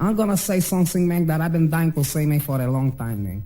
I'm gonna say something, man, that I've been dying to say, man, for a long time, man.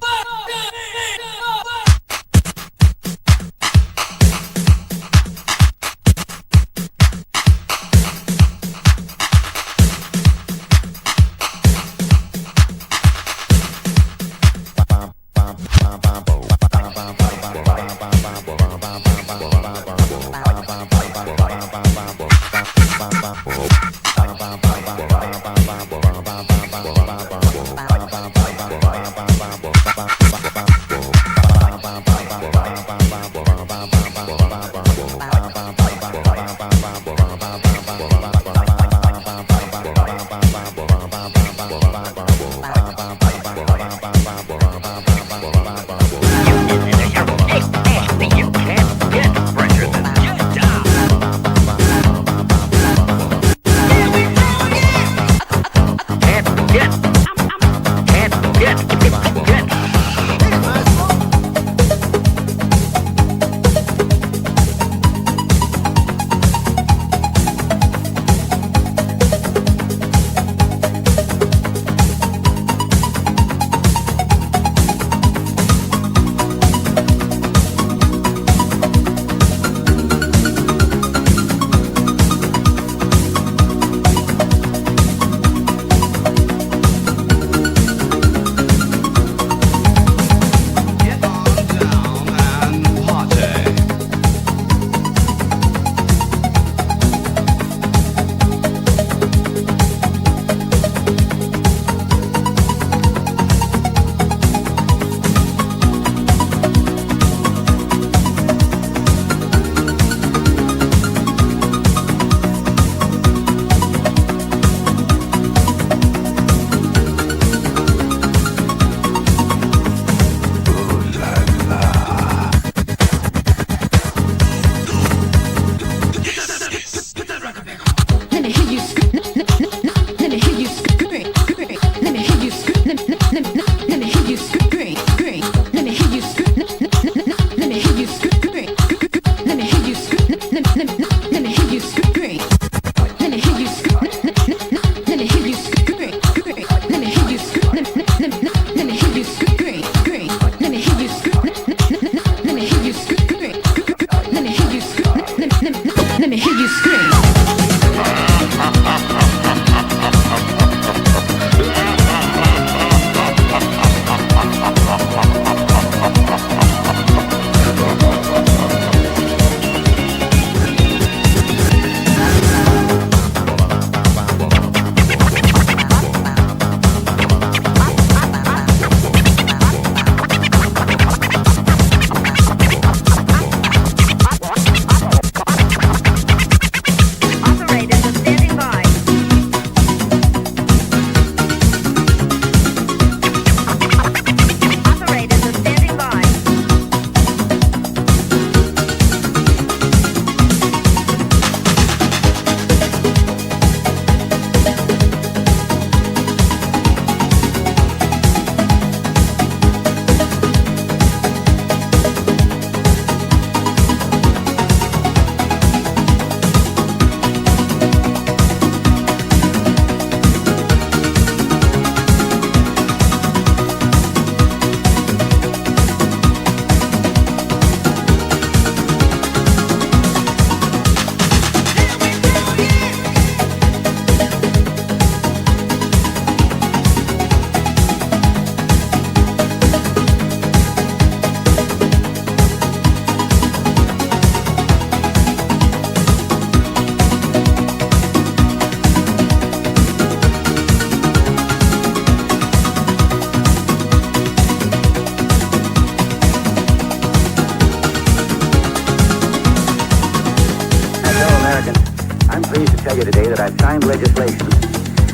tell you today that I've signed legislation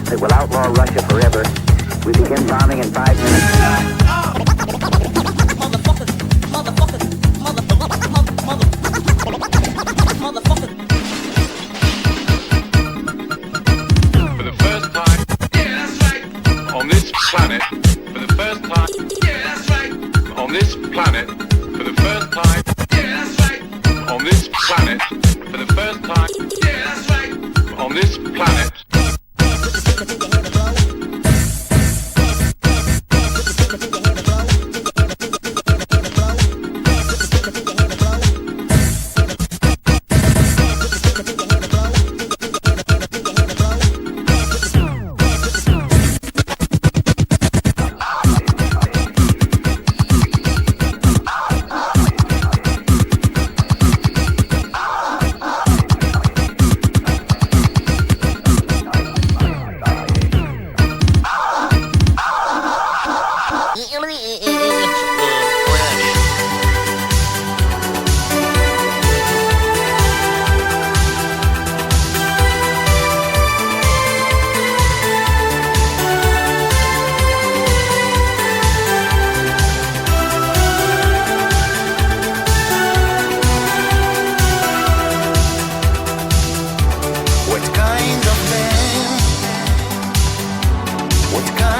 that will outlaw Russia forever. We begin bombing in 5 minutes. For the first time, yeah, that's right, on this planet, for the first time, yeah, that's right, on this planet, for the first time, yeah, that's right, on this planet, for the first time, yeah, that's right, on this planet.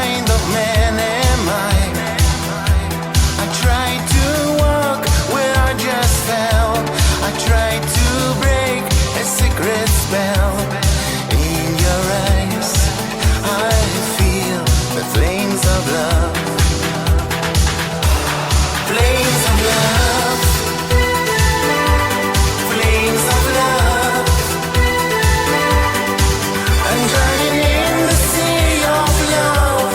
kind of man am I? I tried to walk where I just fell. I tried to break a secret spell. In your eyes, I feel the flames of love. Flames of love. Flames of love. I'm drowning in the sea of love.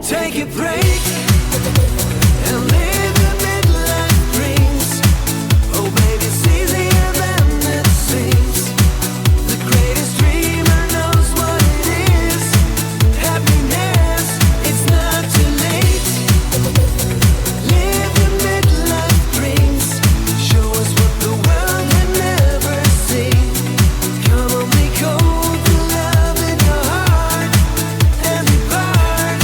Take a break and live your midlife dreams. Oh baby, it's easier than it seems. The greatest dreamer knows what it is. Happiness, it's not too late. Live your midlife dreams. Show us what the world can never see. Come on, make all the love in your heart and depart.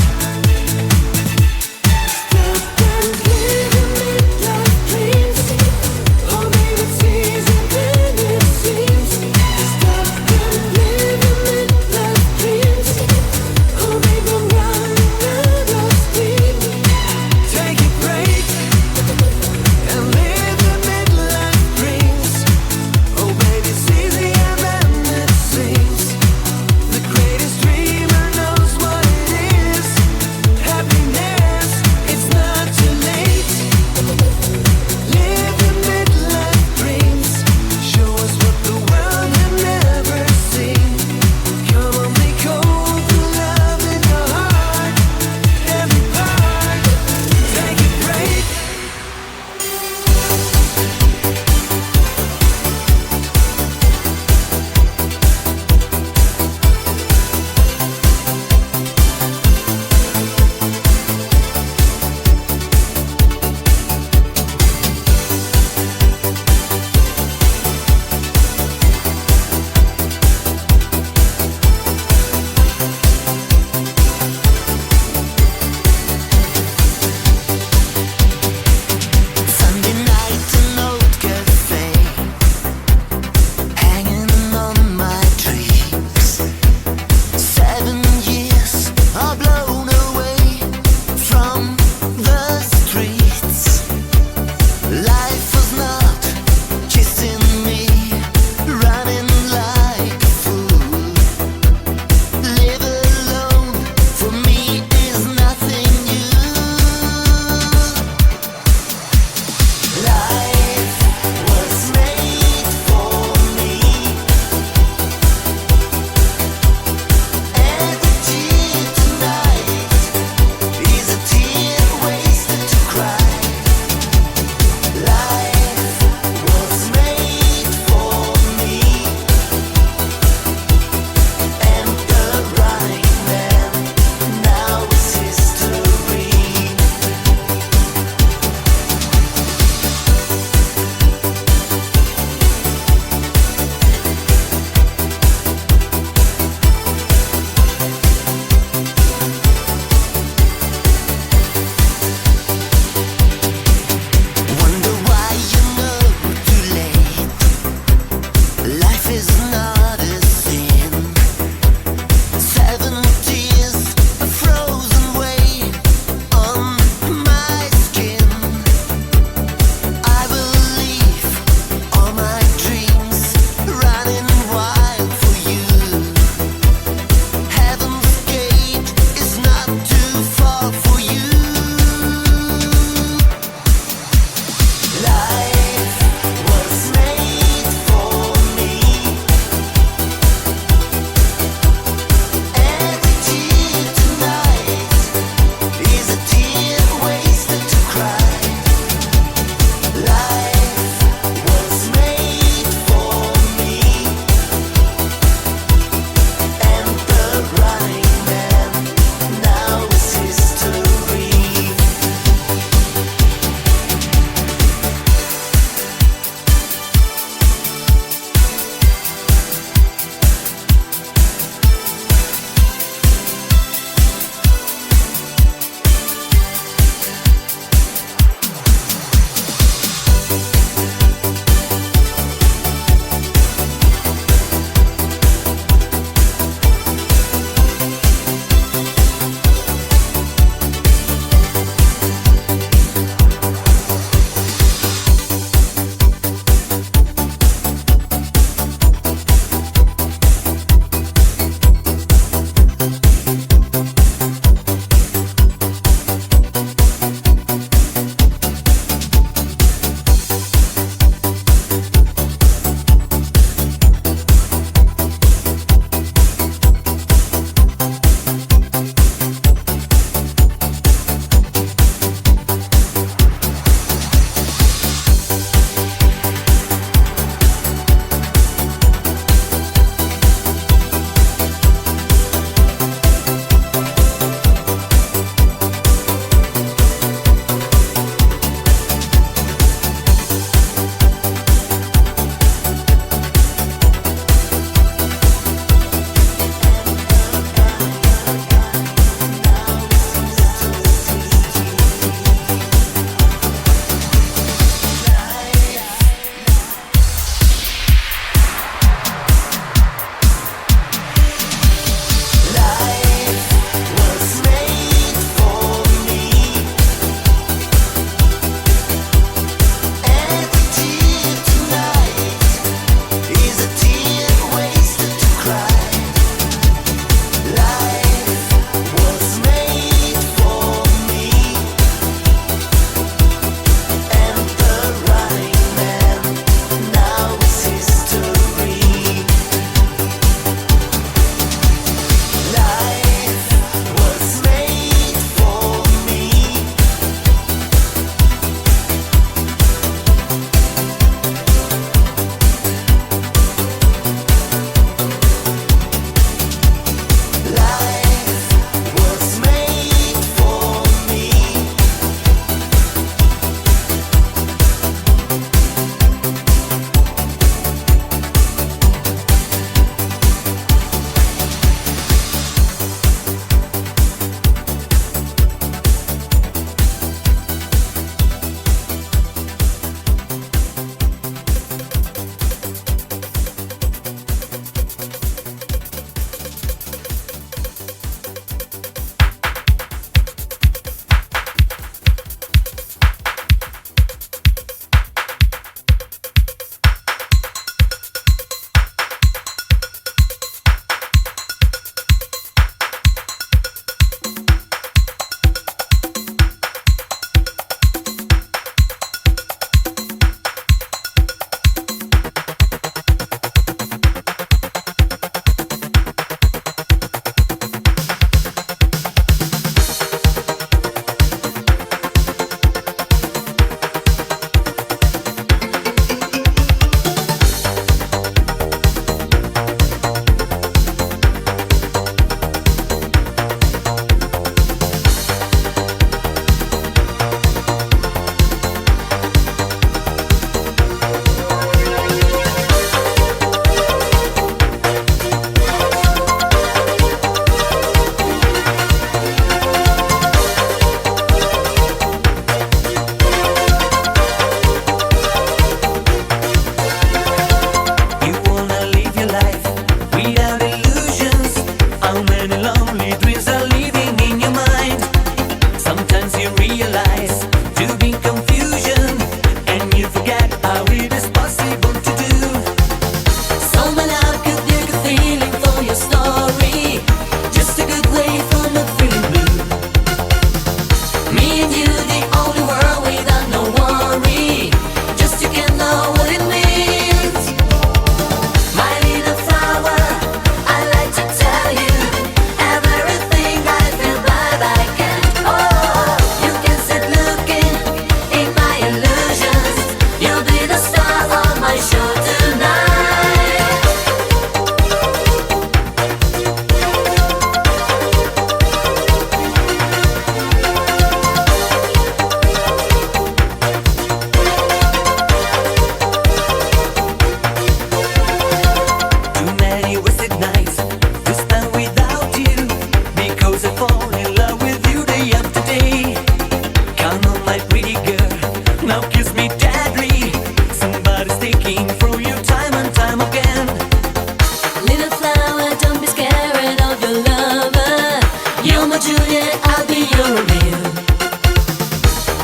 yeah, I'll be your reveal.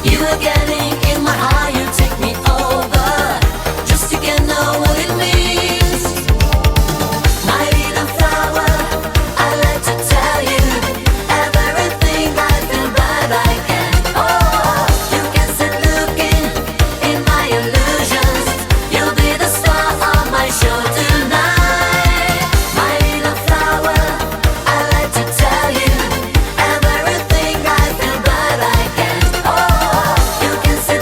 You are getting in my heart, you take me over, just to get know what it means. My little flower, I like to tell you everything I feel right I can. Oh, you can sit looking in my illusions. You'll be the star of my show tonight. My little flower, I like to tell you everything I feel right I can. Oh, you can sit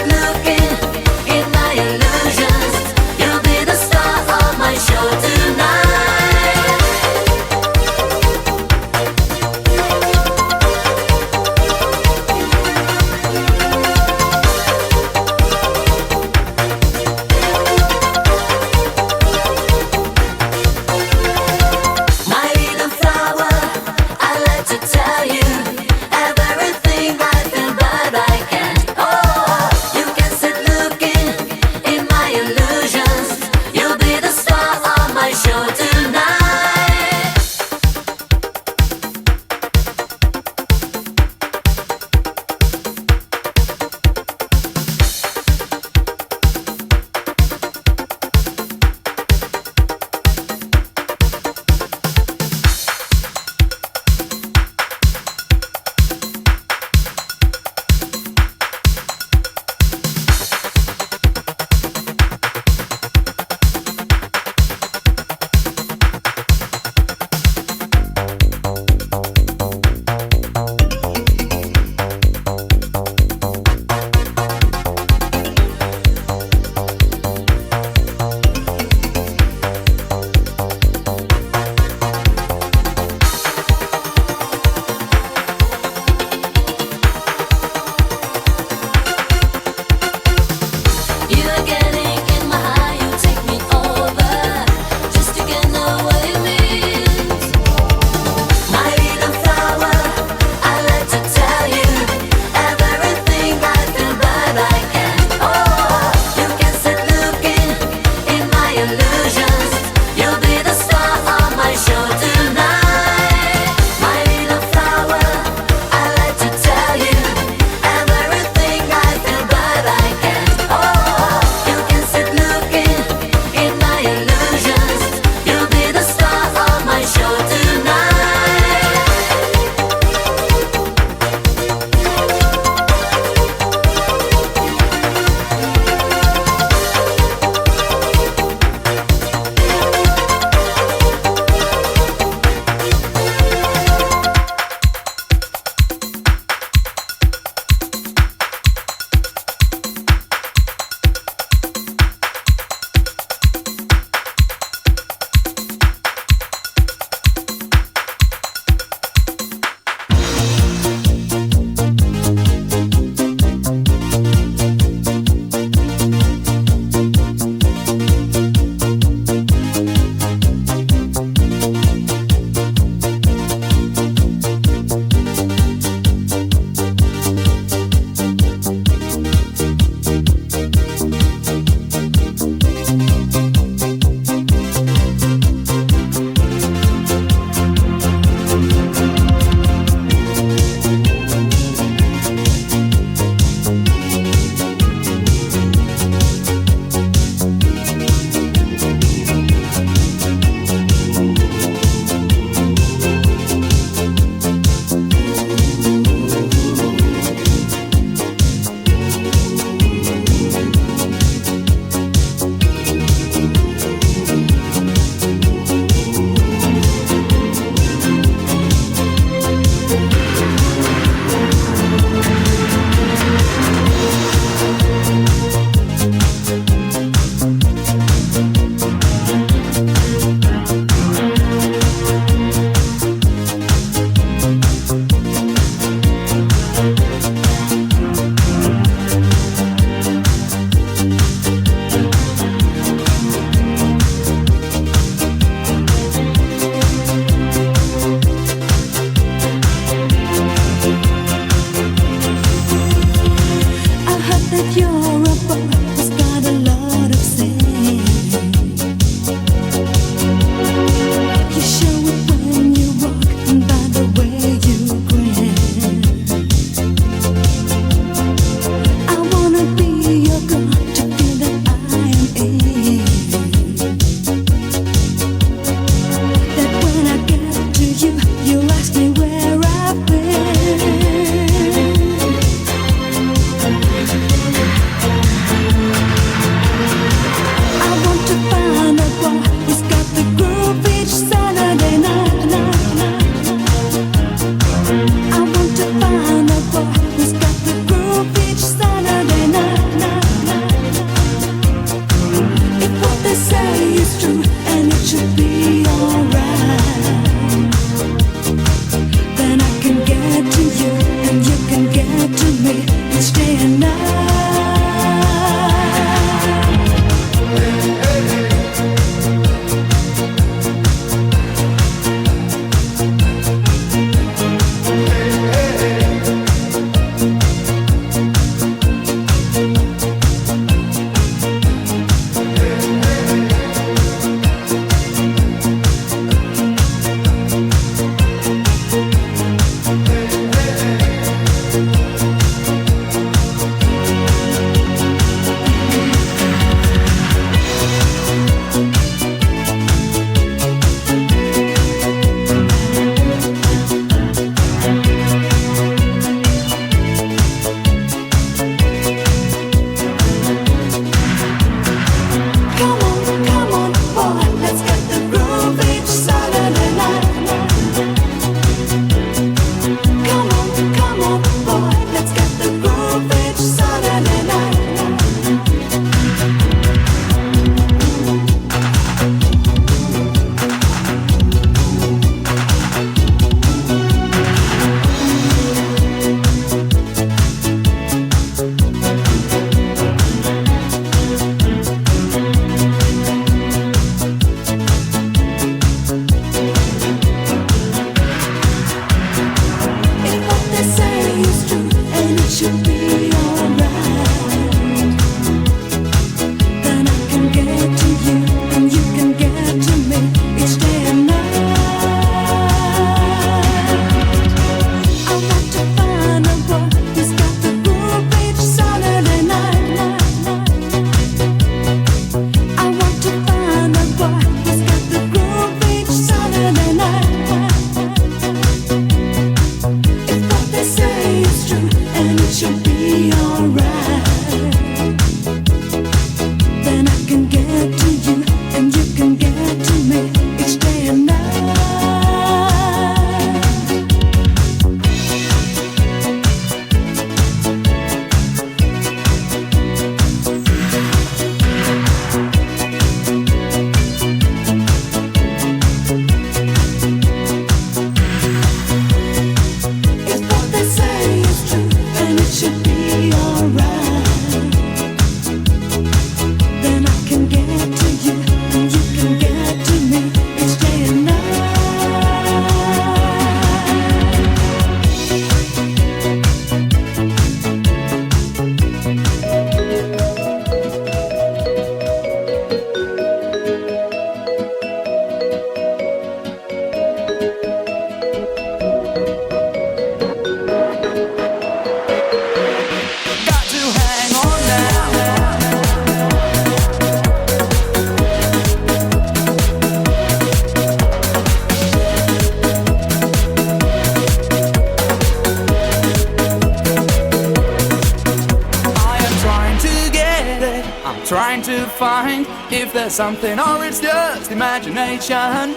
trying to find if there's something or it's just imagination.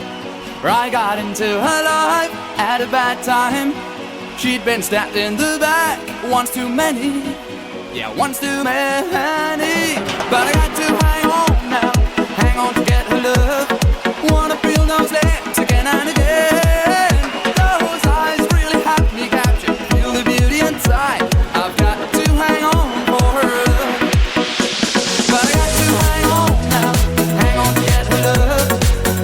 I got into her life at a bad time. She'd been stabbed in the back once too many. Yeah, once too many. But I got to hang on now, hang on to get her love. Wanna feel those lips again and again. Those eyes really have me captured. Feel the beauty inside. I've got to hang on for her love. But I got to hang on now, hang on to get her love.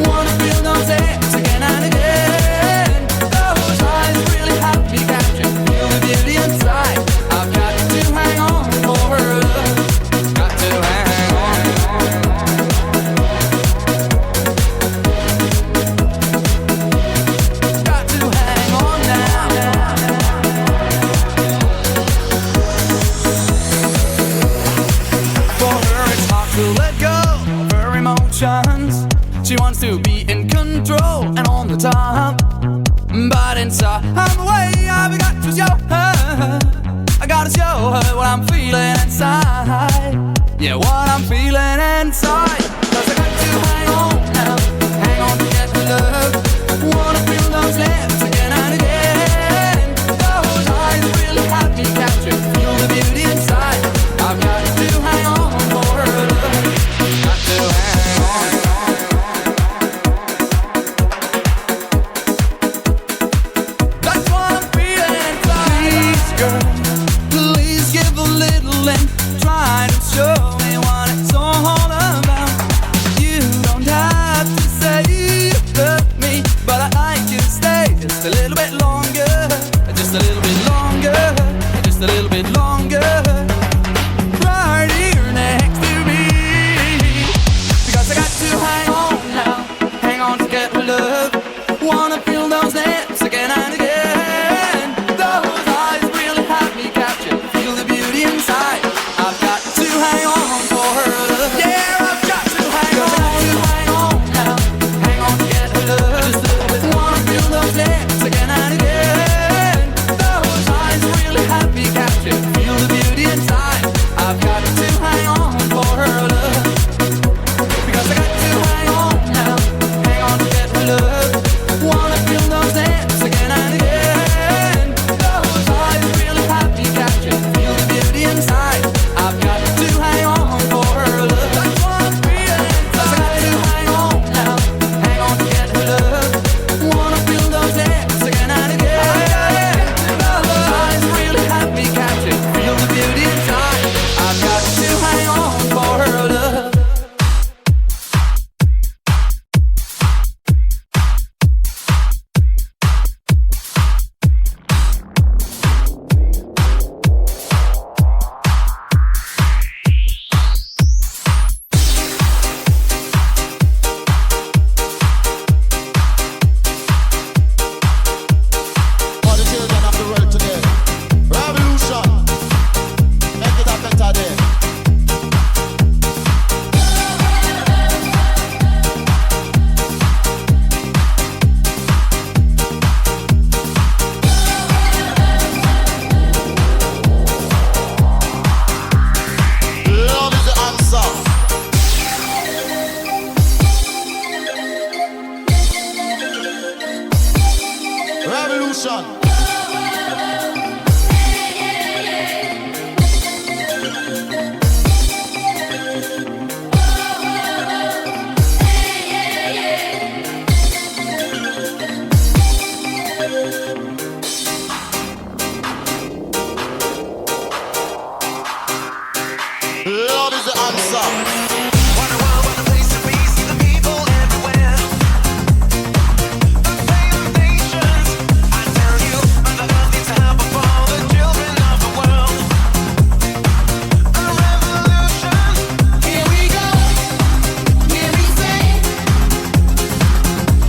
Wanna feel those lips again and again. Those eyes really have me captured. Feel the beauty inside. I've got to hang on for her love. Got to hang on. Got to hang on now. For her it's hard to let go of her emotions. She wants to be in control and on the top. But inside I'm away, I've got to show her. I gotta show her what I'm feeling inside. Yeah, what I'm feeling inside. 'Cause I got to hang on now, hang on to get her love. Wanna feel those lips again and again. Those eyes really have me captured. Feel the beauty inside. I've got to hang on for her love. Got to hang on. That's what I'm feeling inside. Please, girl, please give a little and try to show me what it's all about. You don't have to say you love me, but I'd like you to stay just a little bit longer. Just a little bit longer. Just a little bit longer. Right here next to me. Because I got to hang on now, hang on to get her love. Wanna feel those lips again and again. Those eyes really have me captured. Feel the beauty inside. I've got to hang on for her love. Yeah, I've got to hang on. Hang on now, hang on to get her love. Just a little bit. Wanna feel those lips again and again. Those eyes really have me captured. Feel the beauty inside. I've got to hang on for her love. Because I got to hang on now, hang on to get her love. Wanna feel those lips again and again. Those eyes really have me captured. Feel the beauty inside. I've got to hang on for her love. That's what I'm feeling inside. I got to hang on now, hang on to get her love. Wanna feel those lips again and again. Those eyes really have me captured. Feel the beauty inside. I've got to hang on for her love. For the children of the world today, revolution, make it a better day. Love is the answer. Revolution. Love is the answer. Want a world, want a place to be, see the people everywhere. The pain of nations, I tell you, Mother Earth needs help of all the children of the world. A revolution. Here we go, here we say,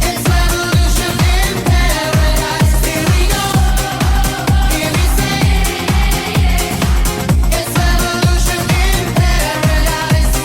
it's revolution in paradise. Here we go, here we say, it's revolution in paradise.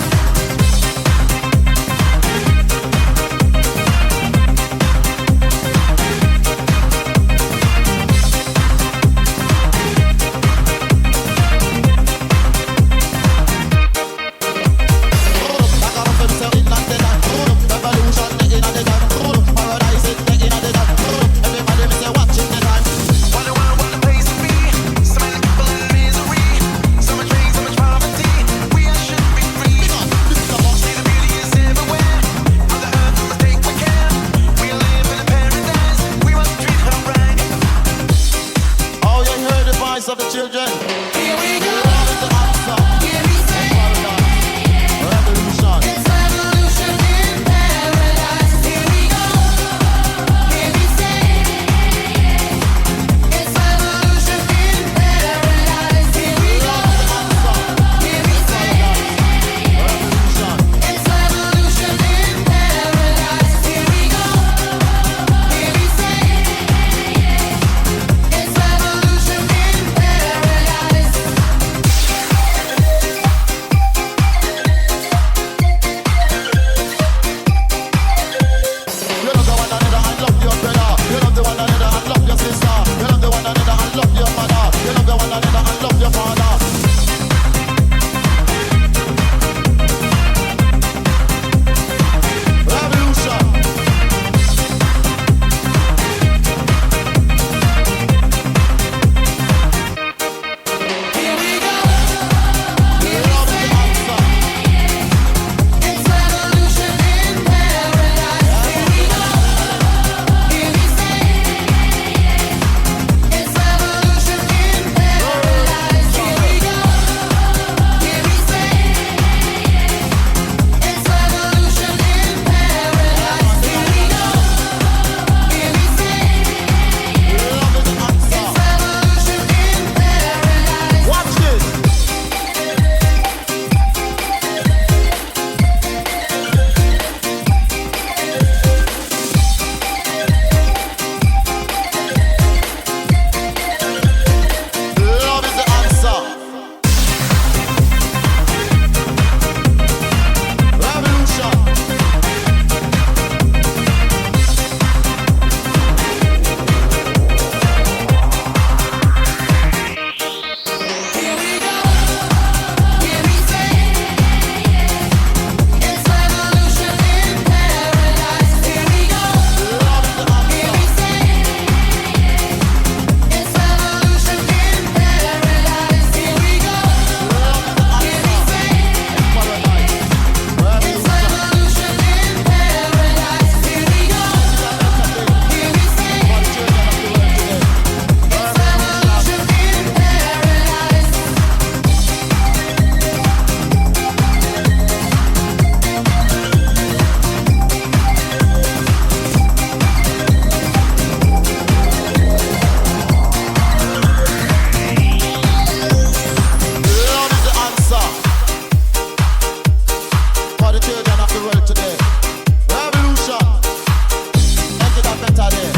voice of the children. Here we go. Love is the answer. Here we say, Revolution. it's revolution in paradise. Here we go. Here we say, it's revolution in paradise. Here we go. Here we say, Revolution. it's revolution in paradise. Here we go. Here we say, it's revolution in paradise. You love the one another and love your brother. You love the one another and love your sister. You love the one another and love your mother. You love the one another and love your father. Revolution. Here we go. Here we Love is the say, answer. it's revolution in paradise. Here we go. Here we say, it's revolution in paradise. Here we go. Here we say, it's revolution in paradise. Here we go. Here we say, Love is the answer. it's revolution in paradise. Watch this. Love is the answer. Revolution. Here we go. Here we say, it's revolution in paradise. Here we go. Love is the Here answer. we say, it's revolution in paradise. Here we go. Here we say, Paradise. it's revolution in paradise. Here we go. Here we say, it's revolution in paradise. Love is the answer for the children of the world today. Revolution. Make it a better day.